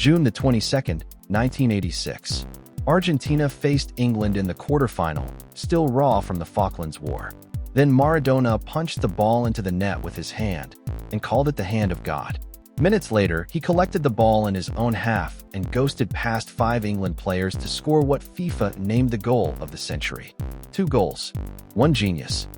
June the 22nd, 1986. Argentina faced England in the quarterfinal, still raw from the Falklands War. Then Maradona punched the ball into the net with his hand and called it the hand of God. Minutes later, he collected the ball in his own half and ghosted past 5 England players to score what FIFA named the goal of the century. 2 goals. 1 genius.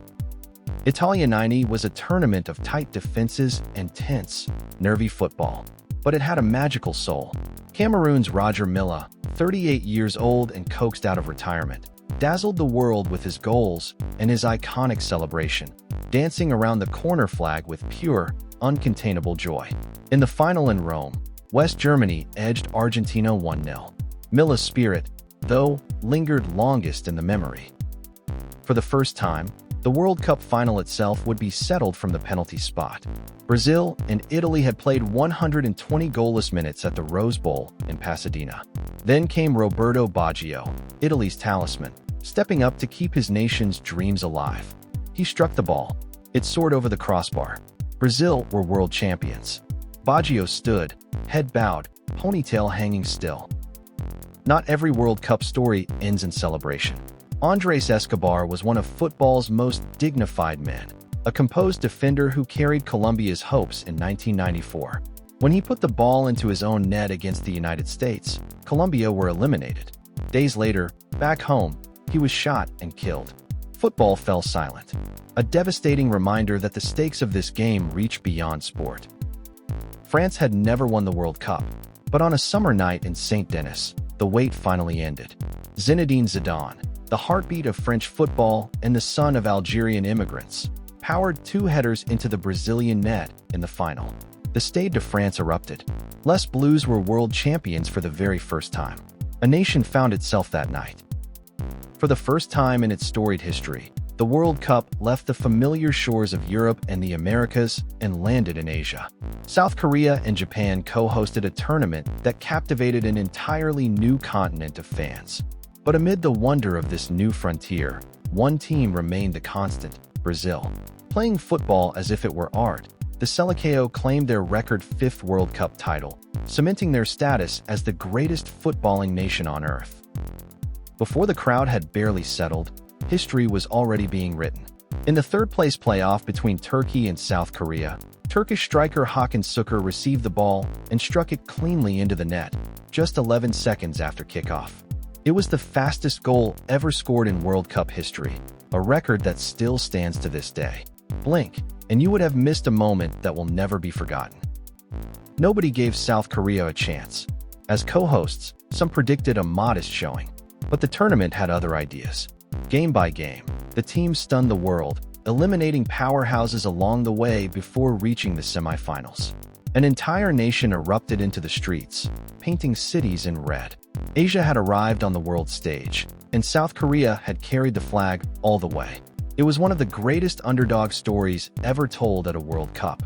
Italia '90 was a tournament of tight defenses and tense, nervy football. But it had a magical soul. Cameroon's Roger Milla, 38 years old and coaxed out of retirement, dazzled the world with his goals and his iconic celebration, dancing around the corner flag with pure, uncontainable joy. In the final in Rome, West Germany edged Argentina 1-0. Milla's spirit, though, lingered longest in the memory. For the first time, the World Cup final itself would be settled from the penalty spot. Brazil and Italy had played 120 goalless minutes at the Rose Bowl in Pasadena. Then came Roberto Baggio, Italy's talisman, stepping up to keep his nation's dreams alive. He struck the ball. It soared over the crossbar. Brazil were world champions. Baggio stood, head bowed, ponytail hanging still. Not every World Cup story ends in celebration. Andres Escobar was one of football's most dignified men, a composed defender who carried Colombia's hopes in 1994. When he put the ball into his own net against the United States, Colombia were eliminated. Days later, back home, he was shot and killed. Football fell silent, a devastating reminder that the stakes of this game reach beyond sport. France had never won the World Cup, but on a summer night in Saint Denis, the wait finally ended. Zinedine Zidane, the heartbeat of French football and the son of Algerian immigrants, powered 2 headers into the Brazilian net in the final. The Stade de France erupted. Les Bleus were world champions for the very first time. A nation found itself that night. For the first time in its storied history, the World Cup left the familiar shores of Europe and the Americas and landed in Asia. South Korea and Japan co-hosted a tournament that captivated an entirely new continent of fans. But amid the wonder of this new frontier, one team remained the constant: Brazil. Playing football as if it were art, the Seleção claimed their record 5th World Cup title, cementing their status as the greatest footballing nation on earth. Before the crowd had barely settled, history was already being written. In the third-place playoff between Turkey and South Korea, Turkish striker Hakan Şükür received the ball and struck it cleanly into the net, just 11 seconds after kickoff. It was the fastest goal ever scored in World Cup history, a record that still stands to this day. Blink, and you would have missed a moment that will never be forgotten. Nobody gave South Korea a chance. As co-hosts, some predicted a modest showing, but the tournament had other ideas. Game by game, the team stunned the world, eliminating powerhouses along the way before reaching the semifinals. An entire nation erupted into the streets, painting cities in red. Asia had arrived on the world stage, and South Korea had carried the flag all the way. It was one of the greatest underdog stories ever told at a World Cup.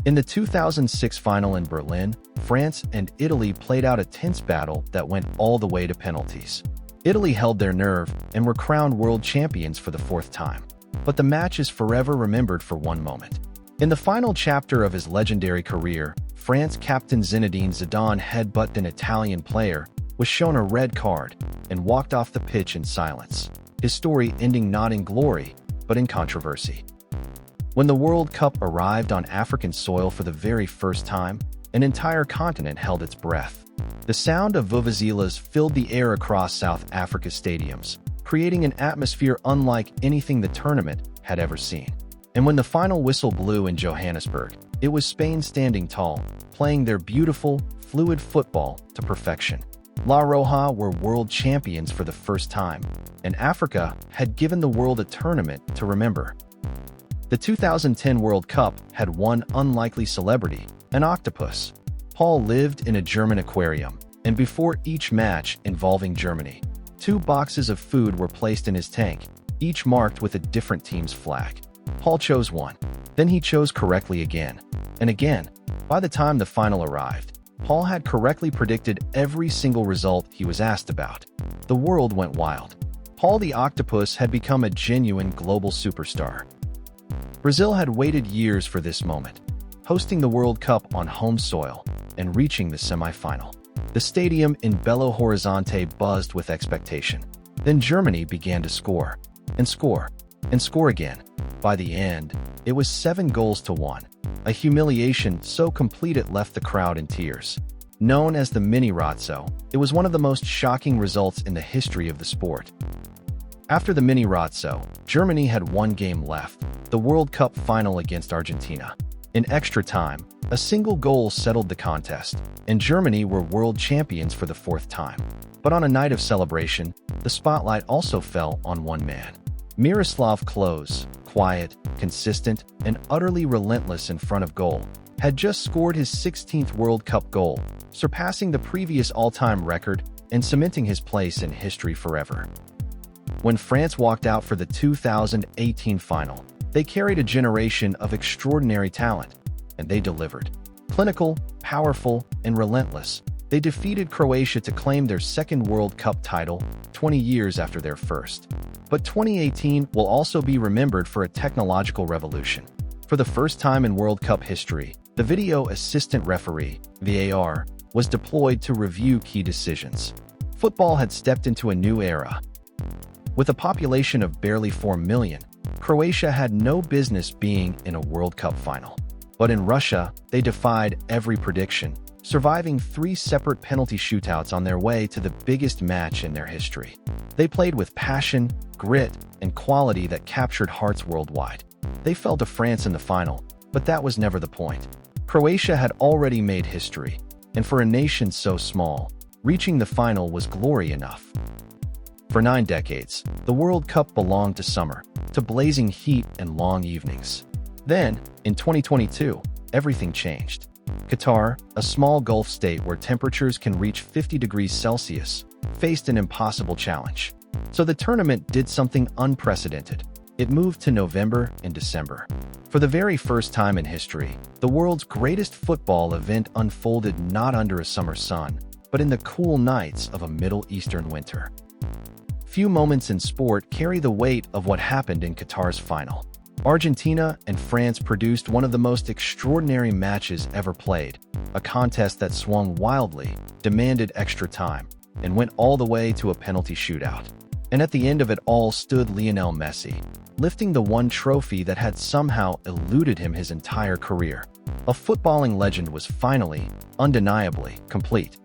In the 2006 final in Berlin, France and Italy played out a tense battle that went all the way to penalties. Italy held their nerve and were crowned world champions for the 4th time. But the match is forever remembered for one moment. In the final chapter of his legendary career, France captain Zinedine Zidane headbutted an Italian player, was shown a red card, and walked off the pitch in silence. His story ending not in glory, but in controversy. When the World Cup arrived on African soil for the very first time, an entire continent held its breath. The sound of vuvuzelas filled the air across South Africa's stadiums, creating an atmosphere unlike anything the tournament had ever seen. And when the final whistle blew in Johannesburg, it was Spain standing tall, playing their beautiful, fluid football to perfection. La Roja were world champions for the first time, and Africa had given the world a tournament to remember. The 2010 World Cup had one unlikely celebrity, an octopus. Paul lived in a German aquarium, and before each match involving Germany, 2 boxes of food were placed in his tank, each marked with a different team's flag. Paul chose one. Then he chose correctly again, and again. By the time the final arrived, Paul had correctly predicted every single result he was asked about. The world went wild. Paul the Octopus had become a genuine global superstar. Brazil had waited years for this moment. hosting the World Cup on home soil and reaching the semifinal. The stadium in Belo Horizonte buzzed with expectation. Then Germany began to score, and score, and score again. By the end, it was 7-1, a humiliation so complete it left the crowd in tears. Known as the Mineirazo, it was one of the most shocking results in the history of the sport. After the Mineirazo, Germany had one game left, the World Cup final against Argentina. In extra time, a single goal settled the contest, and Germany were world champions for the 4th time. But on a night of celebration, the spotlight also fell on one man. Miroslav Klose, quiet, consistent, and utterly relentless in front of goal, had just scored his 16th World Cup goal, surpassing the previous all-time record and cementing his place in history forever. When France walked out for the 2018 final, they carried a generation of extraordinary talent, and they delivered. Clinical, powerful, and relentless, they defeated Croatia to claim their 2nd World Cup title 20 years after their first. But 2018 will also be remembered for a technological revolution. For the first time in World Cup history, the Video Assistant Referee, VAR, was deployed to review key decisions. Football had stepped into a new era. With a population of barely 4 million, Croatia had no business being in a World Cup final. But in Russia, they defied every prediction, surviving 3 separate penalty shootouts on their way to the biggest match in their history. They played with passion, grit, and quality that captured hearts worldwide. They fell to France in the final, but that was never the point. Croatia had already made history, and for a nation so small, reaching the final was glory enough. For 9 decades, the World Cup belonged to summer, to blazing heat and long evenings. Then, in 2022, everything changed. Qatar, a small Gulf state where temperatures can reach 50 degrees Celsius, faced an impossible challenge. So the tournament did something unprecedented. It moved to November and December. For the very first time in history, the world's greatest football event unfolded not under a summer sun, but in the cool nights of a Middle Eastern winter. Few moments in sport carry the weight of what happened in Qatar's final. Argentina and France produced one of the most extraordinary matches ever played, a contest that swung wildly, demanded extra time, and went all the way to a penalty shootout. And at the end of it all stood Lionel Messi, lifting the one trophy that had somehow eluded him his entire career. A footballing legend was finally, undeniably, complete.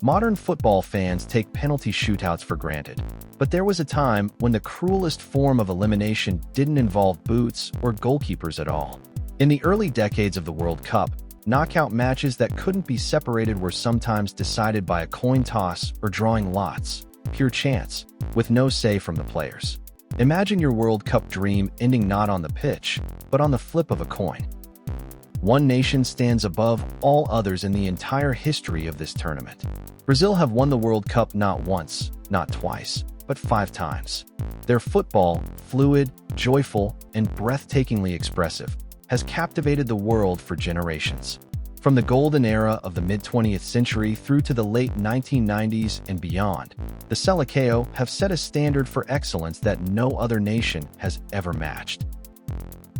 Modern football fans take penalty shootouts for granted, but there was a time when the cruelest form of elimination didn't involve boots or goalkeepers at all. In the early decades of the World Cup, knockout matches that couldn't be separated were sometimes decided by a coin toss or drawing lots, pure chance, with no say from the players. Imagine your World Cup dream ending not on the pitch, but on the flip of a coin. One nation stands above all others in the entire history of this tournament. Brazil have won the World Cup not once, not twice, but 5 times. Their football, fluid, joyful, and breathtakingly expressive, has captivated the world for generations. From the golden era of the mid-20th century through to the late 1990s and beyond, the Selecao have set a standard for excellence that no other nation has ever matched.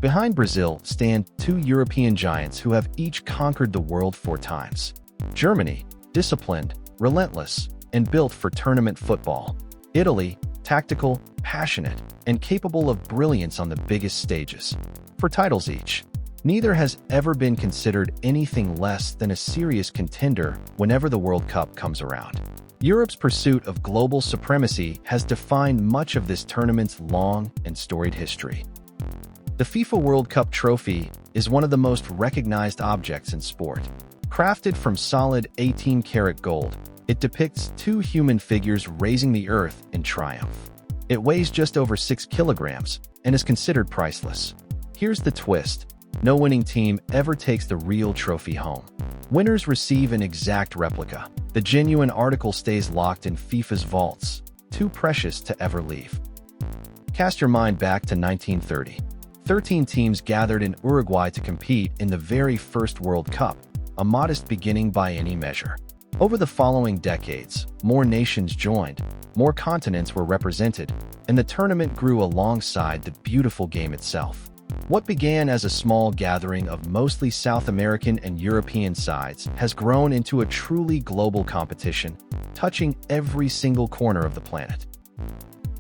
Behind Brazil stand 2 European giants who have each conquered the world 4 times. Germany, disciplined, relentless, and built for tournament football. Italy, tactical, passionate, and capable of brilliance on the biggest stages. For titles each, neither has ever been considered anything less than a serious contender whenever the World Cup comes around. Europe's pursuit of global supremacy has defined much of this tournament's long and storied history. The FIFA World Cup trophy is one of the most recognized objects in sport. Crafted from solid 18-karat gold, it depicts 2 human figures raising the earth in triumph. It weighs just over 6 kilograms and is considered priceless. Here's the twist: no winning team ever takes the real trophy home. Winners receive an exact replica. The genuine article stays locked in FIFA's vaults, too precious to ever leave. Cast your mind back to 1930. 13 teams gathered in Uruguay to compete in the very first World Cup, a modest beginning by any measure. Over the following decades, more nations joined, more continents were represented, and the tournament grew alongside the beautiful game itself. What began as a small gathering of mostly South American and European sides has grown into a truly global competition, touching every single corner of the planet.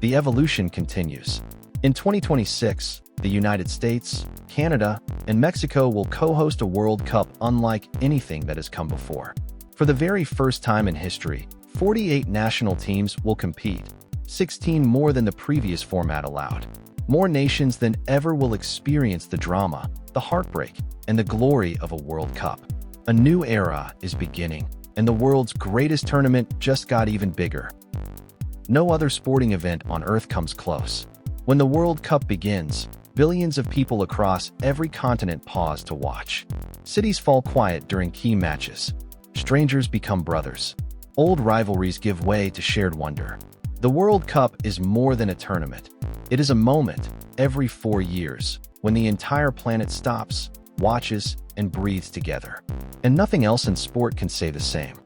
The evolution continues. In 2026, the United States, Canada, and Mexico will co-host a World Cup unlike anything that has come before. For the very first time in history, 48 national teams will compete, 16 more than the previous format allowed. More nations than ever will experience the drama, the heartbreak, and the glory of a World Cup. A new era is beginning, and the world's greatest tournament just got even bigger. No other sporting event on Earth comes close. When the World Cup begins, billions of people across every continent pause to watch. Cities fall quiet during key matches. Strangers become brothers. Old rivalries give way to shared wonder. The World Cup is more than a tournament. It is a moment, every 4 years, when the entire planet stops, watches, and breathes together. And nothing else in sport can say the same.